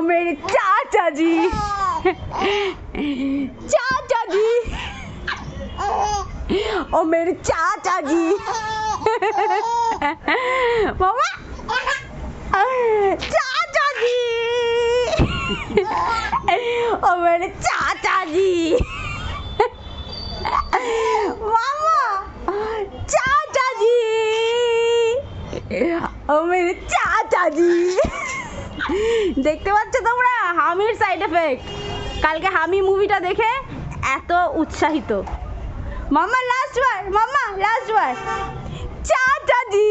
मेरे चाचा जी, चाचा जी, ओ मेरे चाचा जी, मामा, चाचा जी, ओ मेरे चाचा जी, मामा, चाचा जी, ओ मेरे चाचा जी। দেখতে পাচ্ছ তোমরা হামির সাইড এফেক্ট। কালকে হামি মুভিটা দেখে এত উৎসাহিত। মাম্মা লাস্ট বার, মাম্মা লাস্ট বার, চাচা জি।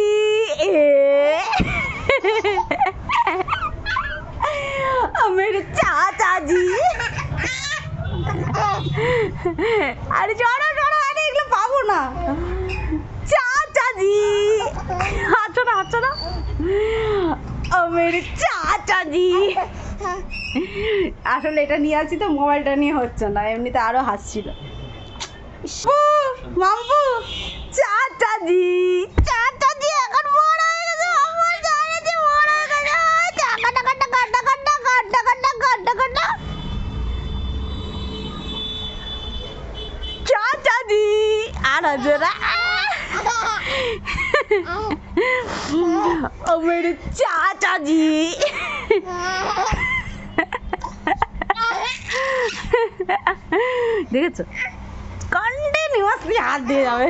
मेरे चाचा जी। अरे छोड़ो छोड़ो, अरे এগুলো পাবো না। चाचा जी, হাঁটো না হাঁটো না। ও মেরে চাচা জি। আসলে এটা নিয়ে আসছি তো, মোবাইলটা নিয়ে হচ্ছে না, এমনিতে আরো হাসছিল। মাম্পু, চাচা জি, চাচা জি এখন বড় হয়ে গেছে, আমার চাচা জি বড় হয়ে গেছে। টাকা টাকা টাকা টাকা টাকা টাকা টাকা টাকা টাকা। চাচা জি আর জোরা। ओ मेरे चाचा जी। দেখেছো কন্টিনিউয়াসলি হাত দিয়ে যাবে।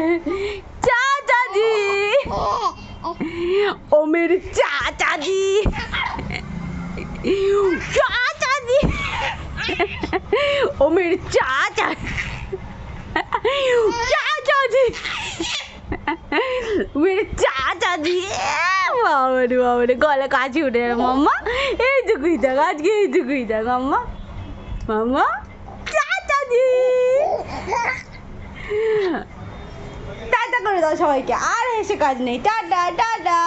চাচা জি, ও মেরে চাচা জি, চাচা জি, ও মেরে চাচা, চাচা জি, मेरे चाचा जी। বাবারে বাবারে, গলা কাছে উঠে যাবে। মাম্মা এইটুকুই থাক, আজকে এইটুকুই থাক। মাম্মা, মাম্মা, চাচা জি। টাটা করে দাও সবাইকে, আর এসে কাজ নেই। Tata tata.